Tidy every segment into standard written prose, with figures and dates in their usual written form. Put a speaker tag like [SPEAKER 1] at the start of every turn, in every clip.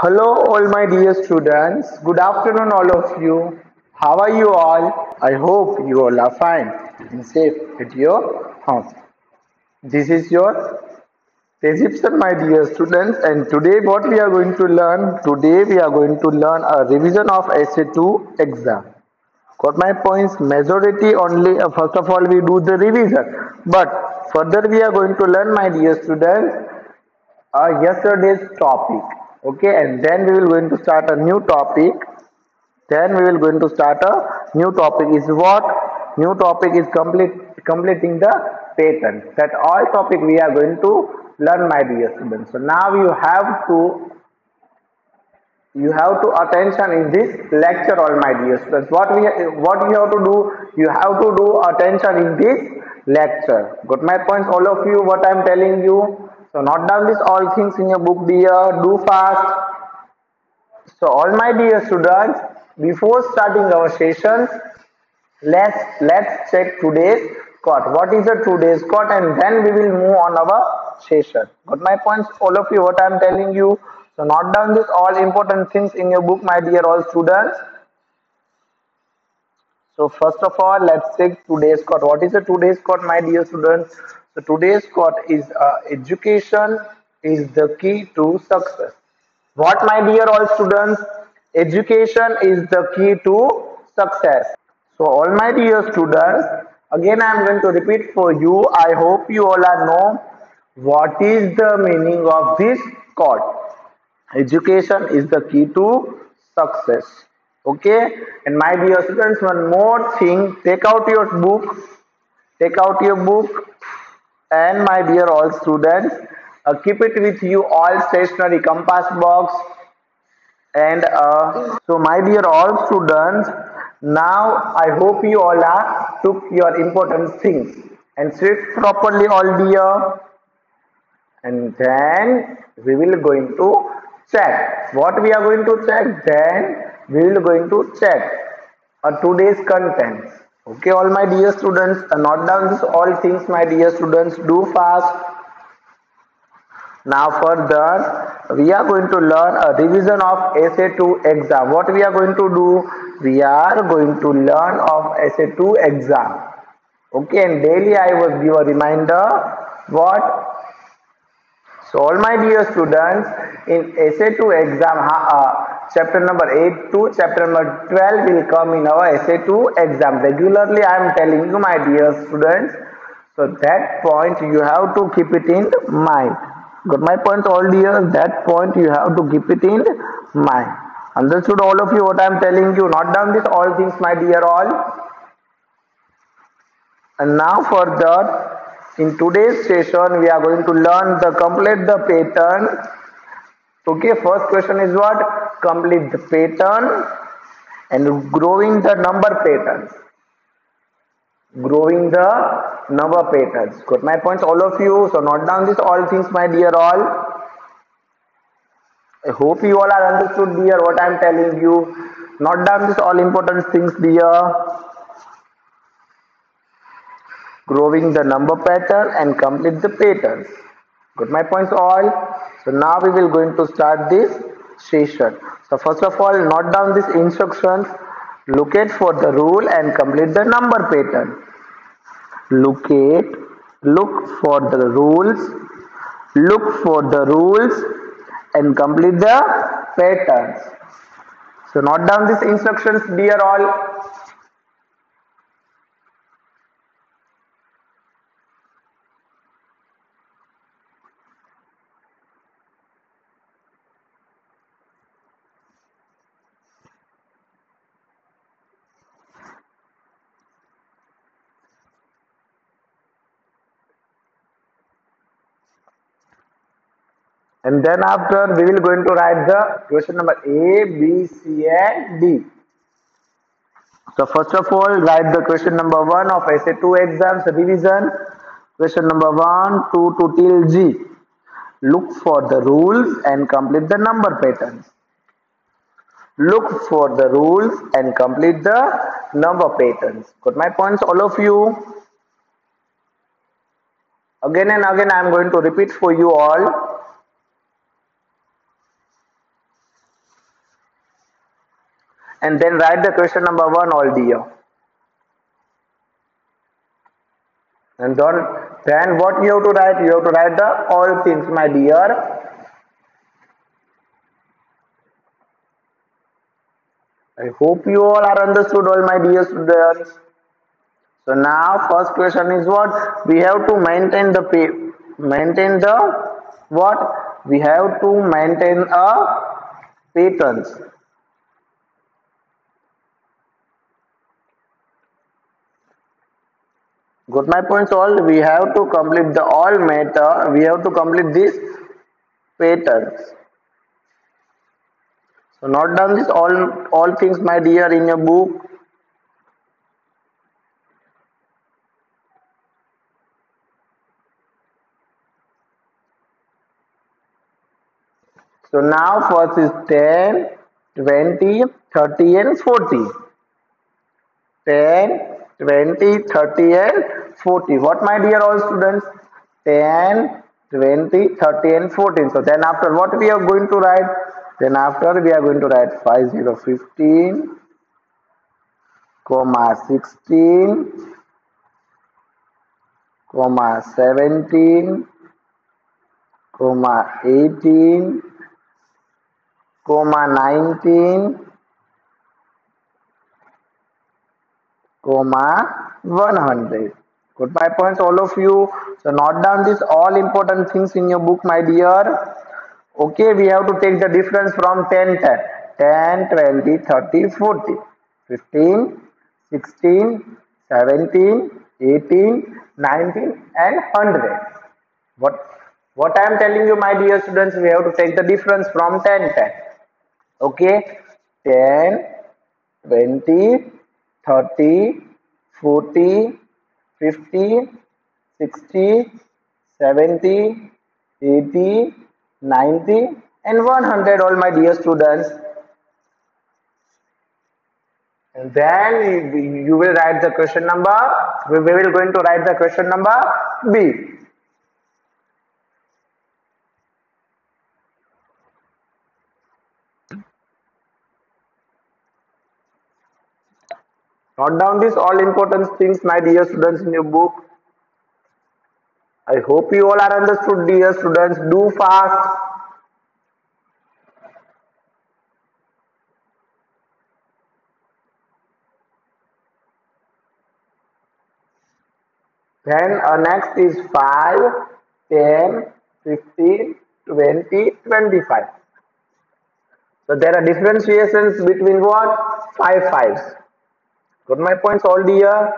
[SPEAKER 1] Hello, all my dear students. Good afternoon, all of you. How are you all? I hope you all are fine and safe at your house. This is your Egyptian, my dear students, and today what we are going to learn? Today we are going to learn a revision of SA2 exam. Got my points? Majority only. First of all, we do the revision, but further we are going to learn, my dear students, yesterday's topic. Okay, and then we will going to start a new topic. Then we will going to start a new topic. Is what? New topic is completing the pattern. That all topic we are going to learn, my dear students. So now you have to attention in this lecture, all my dear students. What you have to do? You have to do attention in this lecture. Got my points, all of you? What I am telling you. So note down this all things in your book, dear. Do fast. So all my dear students, before starting our session, let's check today's quote. What is the today's quote, and then we will move on our session. Got my points, all of you? What I am telling you. So note down this all important things in your book, my dear all students. So first of all, let's check today's quote. What is the today's quote, my dear students? So today's quote is education is the key to success. What, my dear all students? Education is the key to success. So all my dear students, again I am going to repeat for you. I hope you all are know what is the meaning of this quote. Education is the key to success. Okay, and my dear students, one more thing, take out your book, and my dear all students, keep it with you all stationary compass box. And so my dear all students, now I hope you all are took your important things and sit properly, all dear. And then we will going to check. What we are going to check? Then we will going to check today's contents. Okay, all my dear students, note down this all things, my dear students. Do fast. Now further, we are going to learn a revision of SA2 exam. What we are going to do? We are going to learn of SA2 exam. Okay, and daily I will give a reminder. What? So all my dear students, in SA2 exam, chapter number 8 to chapter number 12 will come in our SA2 exam. Regularly I am telling you, my dear students. So that point you have to keep it in mind. Got my point, all dear? That point you have to keep it in mind. Understood, all of you, what I am telling you? Note down this all things, my dear all. And now further, in today's session, we are going to learn the complete the pattern. Okay, first question is what? Complete the pattern and growing the number patterns. Growing the number patterns. Got my points, all of you? So note down this all things, my dear all. I hope you all are understood, dear, what I am telling you. Note down this all important things, dear. Growing the number pattern and complete the patterns. Got my points all? So now we will going to start this session. So first of all, note down these instructions. Locate for the rule and complete the number pattern. Look for the rules and complete the patterns. So note down these instructions, dear all. And then after we will going to write the question number A, B, C and D. So first of all, write the question number 1 of SA2 exams revision. Question number 1, 2 to till G. Look for the rules and complete the number patterns. Look for the rules and complete the number patterns. Got my points, all of you? Again and again I am going to repeat for you all. and then write the question number 1 all dear. And then what you have to write? You have to write the all things, my dear. I hope you all are understood, all my dear students. So now first question is what? We have to maintain the what? We have to maintain a patterns. Got my points all? We have to complete the all matter. We have to complete this patterns. So note down this all things, my dear, in your book. So now first is 10, 20, 30 and 40. 10, 20, 30 and 40. What, my dear all students? 10, 20, 30 and 14. So then after what we are going to write? Then after we are going to write 5015, comma 16, comma 17, comma 18, comma 19, comma 100. Got my points all of you? So note down these all important things in your book, my dear. Okay, we have to take the difference from 10, 10, 10, 20, 30, 40, 15, 16, 17, 18, 19 and 100. What I am telling you, my dear students, we have to take the difference from 10, 10. Okay, 10, 20, 30, 40, 50, 60, 70, 80, 90 and 100, all my dear students. And then you will write the question number. We will going to write the question number B. Note down these all important things, my dear students, in your book. I hope you all are understood, dear students. Do fast. Then next is 5, 10, 15, 20, 25. So there are differentiations between what? 5 fives. Got my points all dear?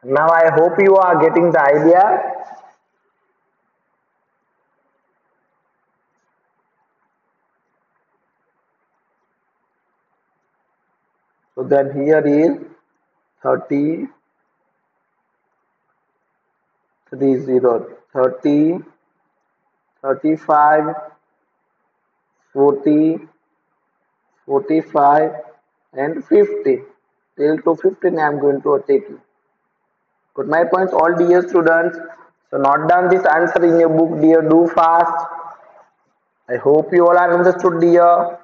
[SPEAKER 1] Now I hope you are getting the idea. So then here is 30, 30, 30, 35, 40, 45 and 50. Till to 15 I am going to take you. Got my points all dear students. So note down this answer in your book, dear. Do fast. I hope you all are understood, dear.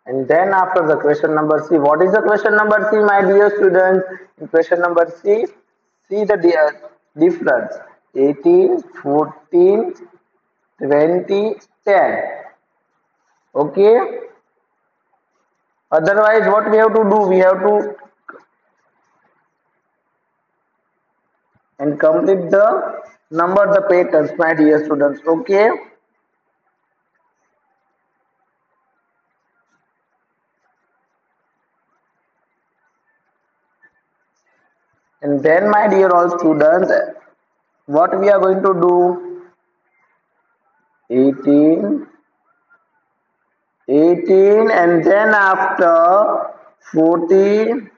[SPEAKER 1] And then after the question number C, what is the question number C, my dear students? In question number C, see the difference. 18, 14, 20, 10. Okay. Otherwise, what we have to do? We have to and complete the number, the patterns, my dear students. Okay. And then, my dear all students, what we are going to do? 18, 18 and then after 40,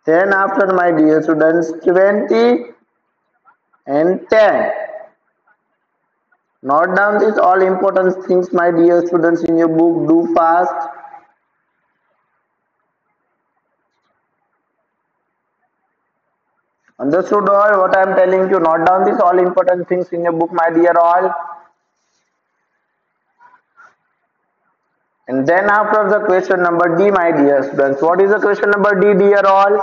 [SPEAKER 1] then after, my dear students, 20 and 10. Note down these all important things, my dear students, in your book. Do fast. Understood all what I am telling you? Note down these all important things in your book, my dear all. And then after the question number D, my dear students. What is the question number D, dear all?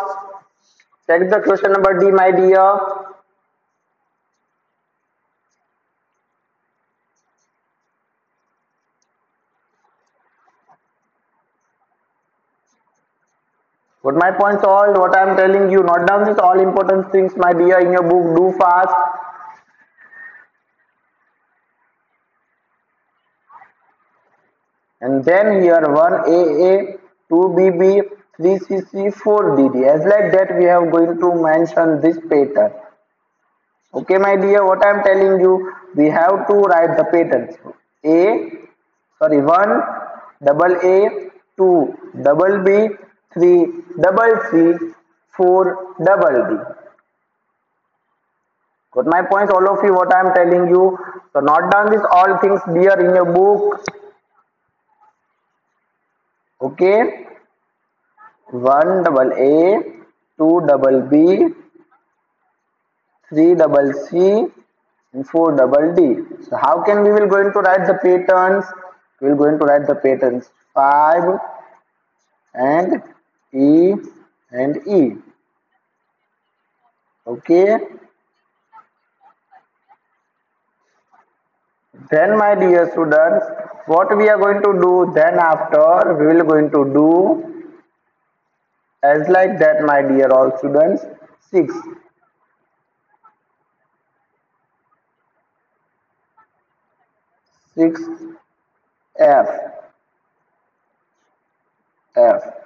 [SPEAKER 1] Check the question number D, my dear. What my points all, what I am telling you. Note down these all important things, my dear, in your book. Do fast. And then here 1AA, 2BB, 3CC, 4DD. As like that we have going to mention this pattern. Okay, my dear, what I am telling you, we have to write the patterns. One double A, two double B, three double C, four double D. Got my points, all of you, what I am telling you. So note down these all things dear in your book. Okay. 1 double A, 2 double B, 3 double C, and 4 double D. So how can we will going to write the patterns? We will going to write the patterns 5 and E and E. Okay. Then my dear students, what we are going to do then after, we will going to do as like that, my dear all students. 6 F.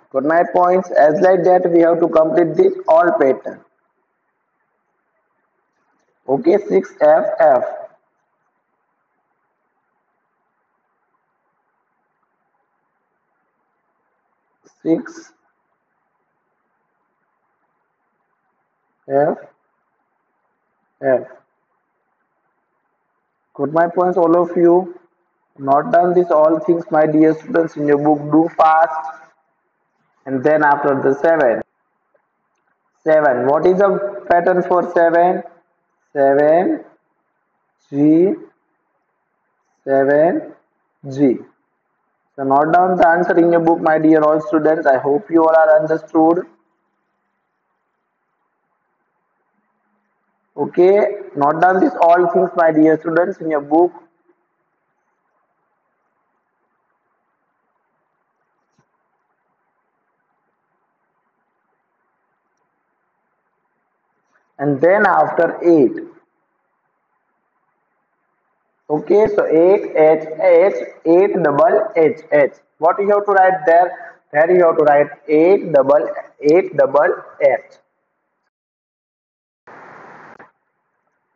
[SPEAKER 1] Got my points, as like that we have to complete this all pattern. Okay, 6F. 6F. Got my points, all of you. Note down these all things, my dear students, in your book. Do fast. And then after the 7. 7. What is the pattern for 7? 7 G, 7 G. So note down the answer in your book, my dear all students. I hope you all are understood. Okay, note down these all things, my dear students, in your book. And then after 8. Okay, so 8 double H. What you have to write there? There you have to write 8 double H.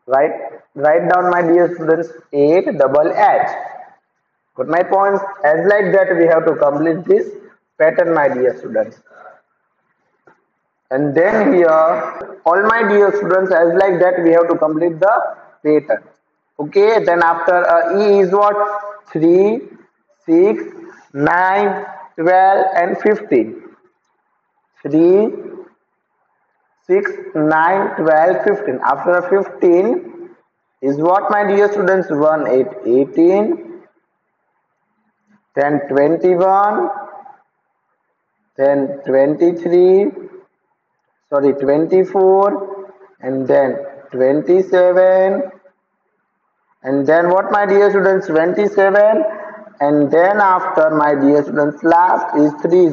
[SPEAKER 1] Write down, my dear students, 8 double H. Got my points? As like that we have to complete this pattern, my dear students. And then here, all my dear students, as like that we have to complete the pattern. Okay, then after E is what? 3, 6, 9, 12 and 15. 3, 6, 9, 12, 15. After 15 is what, my dear students? 1, 8, 18, then 21, then 23, 24, and then 27, and then what, my dear students? 27, and then after, my dear students, last is 30.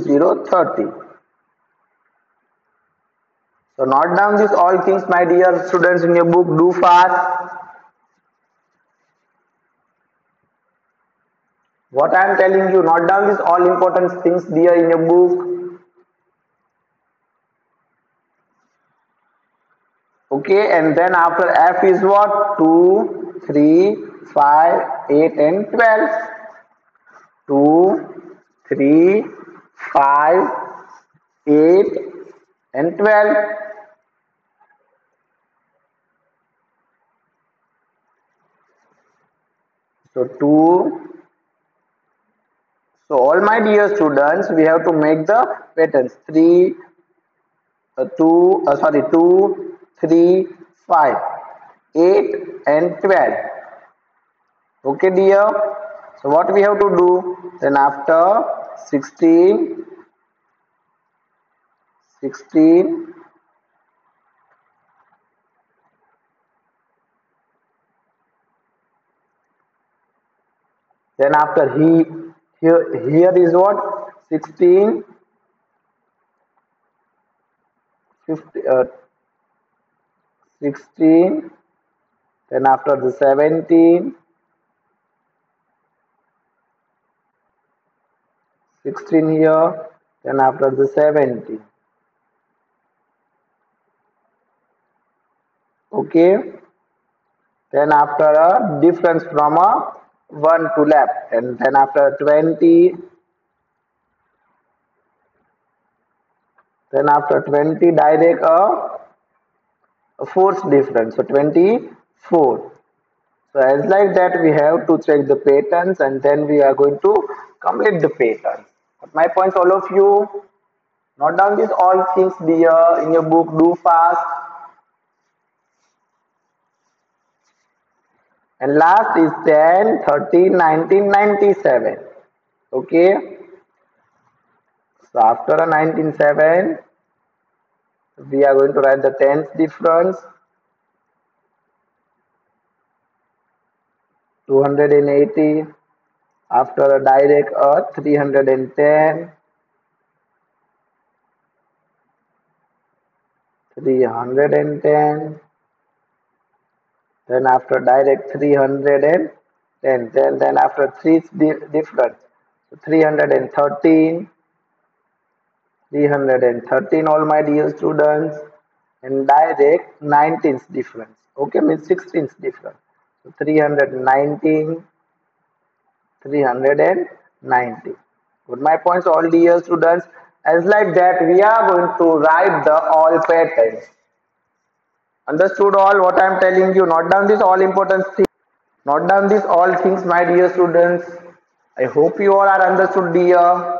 [SPEAKER 1] So note down these all things, my dear students, in your book. Do fast. What I am telling you, note down these all important things dear in your book. Okay, and then after F is what? 2, 3, 5, 8 and 12. 2, 3, 5, 8 and 12. So 2. So all my dear students, we have to make the patterns. 3, 2, 3, 5, 8 and 12. Okay dear. So what we have to do? Then after 16, 16, then after here is what? 16, 50, 16, then after the 17, 16 here, then after the 17. Okay, then after a difference from a 1 to left, and then after 20, then after 20 direct a fourth difference, so 24. So as like that we have to check the patterns and then we are going to complete the pattern. But my points all of you, note down these all things dear in your book, do fast. And last is 10, 13, 19, 97. Okay. So after a 197, we are going to write the tens difference. 280. After a direct 310. 310. Then after direct 310. Then after 3 difference. So 313. 313 all my dear students, and direct 19th difference. Okay, means 16th difference. So 319, 390. Good, my points all dear students. As like that we are going to write the all patterns. Understood all what I am telling you? Note down this all important things. Note down this all things my dear students. I hope you all are understood dear.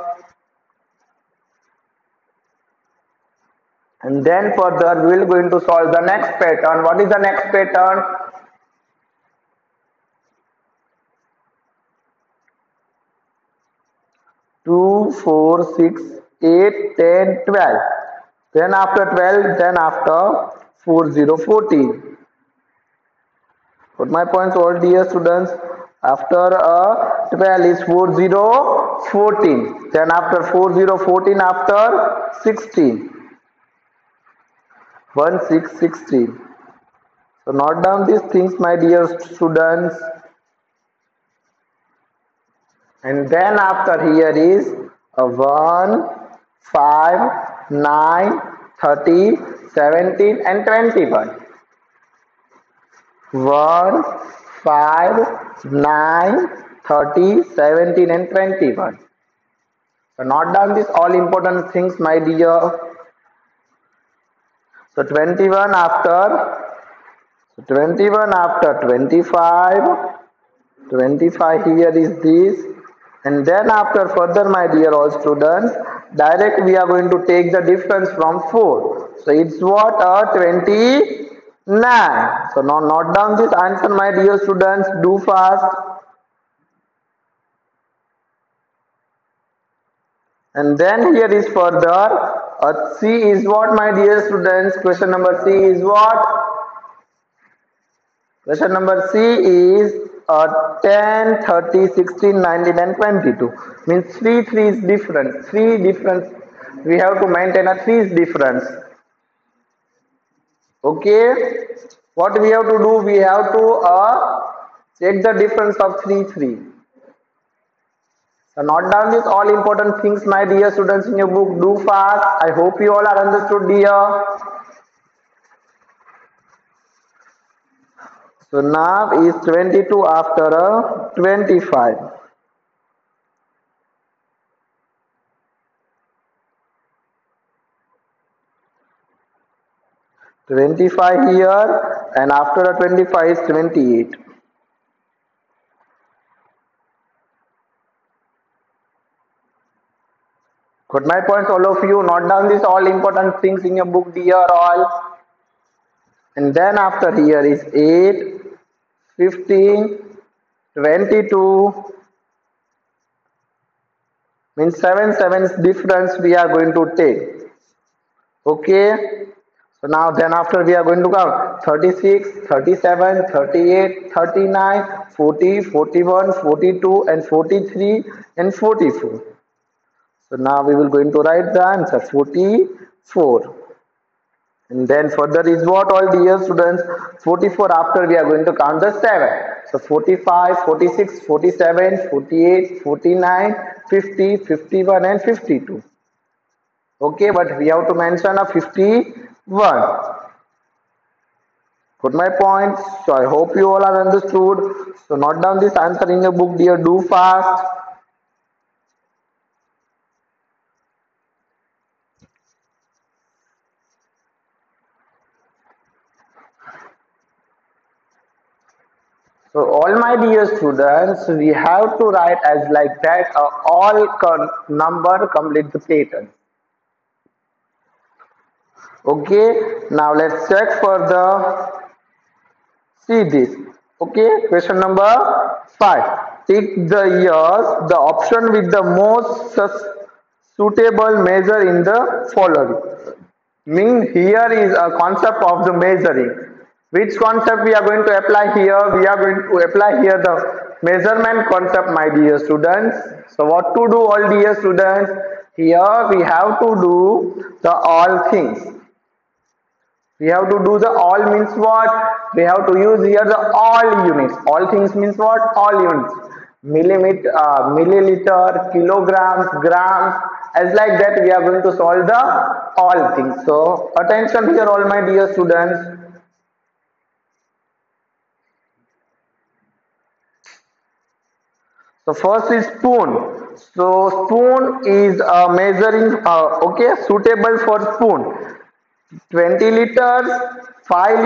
[SPEAKER 1] And then further we will going to solve the next pattern. What is the next pattern? Two, 4, 6, 8, 10, 12. Then after 12, then after 4, 0, 14. Put my points all dear students. After 12 is 4, 0, 14. Then after 4, 0, 14 after 16. 1, 6, 16. So note down these things my dear students. And then after here is a 1, 5, 9, 30, 17 and 21. 1, 5, 9, 30, 17 and 21. So note down these all important things my dear. So 21 after 25. 25 here is this, and then after further my dear all students, direct we are going to take the difference from 4, so it's what 29. So now note down this answer my dear students, do fast. And then here is further C is what my dear students, question number C is what? Question number C is 10, 30, 16, 19 and 22. Means 3 is different. 3 difference. We have to maintain a 3 difference. Okay. What we have to do? We have to check the difference of 3. So note down these all important things my dear students in your book. Do fast. I hope you all are understood dear. So now is 22 after 25. 25 here, and after 25 is 28. Got my points, all of you? Note down these all important things in your book, dear all. And then after here is 8, 15, 22, means 7 sevens difference we are going to take. Okay. So now then after we are going to count 36, 37, 38, 39, 40, 41, 42 and 43 and 44. So now we will going to write the answer 44. And then further is what, all dear students? 44 after we are going to count the 7. So 45, 46, 47, 48, 49, 50, 51 and 52. Okay, but we have to mention a 51. Got my point? So I hope you all are understood. So note down this answer in your book, dear. Do fast. So all my dear students, we have to write as like that all number complete the pattern. Okay, now let's check further. See this. Okay, question number 5. Take the years, the option with the most suitable measure in the following. Mean here is a concept of the measuring. Which concept we are going to apply here? We are going to apply here the measurement concept, my dear students. So what to do, all dear students? Here we have to do the all things. We have to do the all means what? We have to use here the all units. All things means what? All units. Millimeter, milliliter, kilograms, grams. As like that we are going to solve the all things. So attention here, all my dear students. So first is spoon. So spoon is measuring, okay, suitable for spoon. 20 liters, 5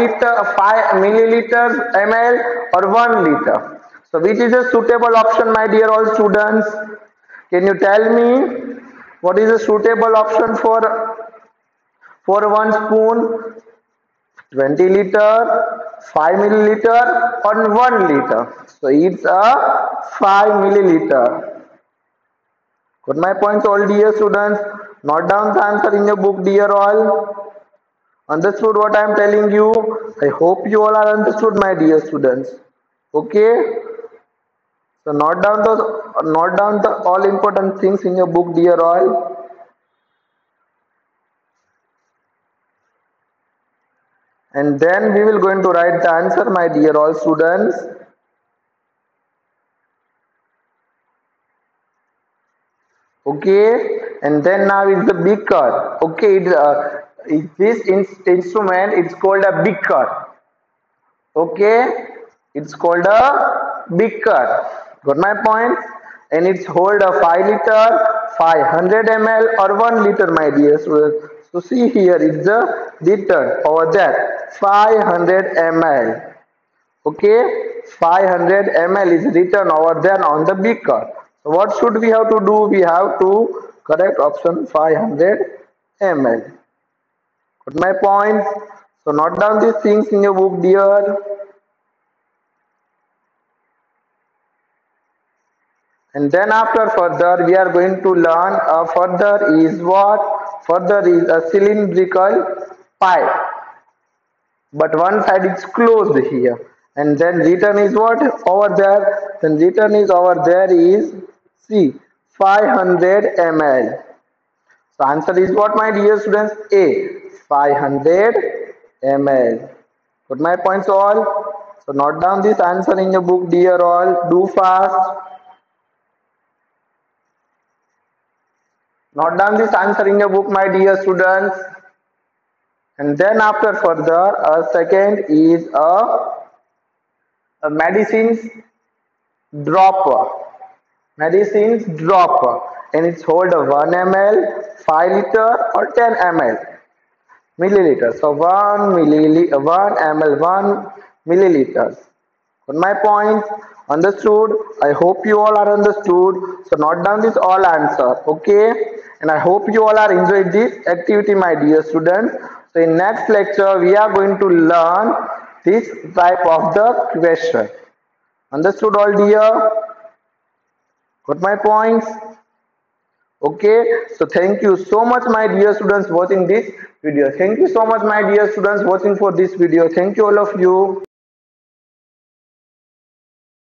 [SPEAKER 1] milliliters, ml or 1 liter. So which is a suitable option, my dear all students? Can you tell me what is a suitable option for one spoon? 20 liter, 5 milliliter or 1 liter. So it's a 5 milliliter. Got my points, all dear students? Note down the answer in your book, dear all. Understood what I am telling you? I hope you all are understood, my dear students. Okay. So note down the all important things in your book, dear all. And then we will going to write the answer, my dear all students. Okay. And then now is the beaker. Okay. This instrument, it's called a beaker. Okay, it's called a beaker. Got my point? And it's hold a 5 liter, 500 ml or 1 liter, my dear students. So see here, it's the written over there, 500 ml. Okay, 500 ml is written over there on the beaker. So what should we have to do? We have to correct option 500 ml. Got my point? So note down these things in your book, dear. And then after further, we are going to learn further is what? Further is a cylindrical pipe. But one side is closed here. And then written is what? Over there. Then written is over there is C. 500 ml. So answer is what, my dear students? A. 500 ml. Put my points all. So note down this answer in your book, dear all. Do fast. Note down this answer in your book, my dear students. And then after further, second is a medicines dropper. Medicines dropper. And it's hold a 1 ml, 5 liter or 10 ml. Milliliter. So 1 ml, 1 milliliters. On my point, understood? I hope you all are understood. So note down this all answer. Okay. and I hope you all are enjoyed this activity, my dear students. So in next lecture we are going to learn this type of the question. Understood all dear? Got my points? Okay, so thank you so much my dear students watching this video. Thank you so much my dear students watching for this video. Thank you all of you.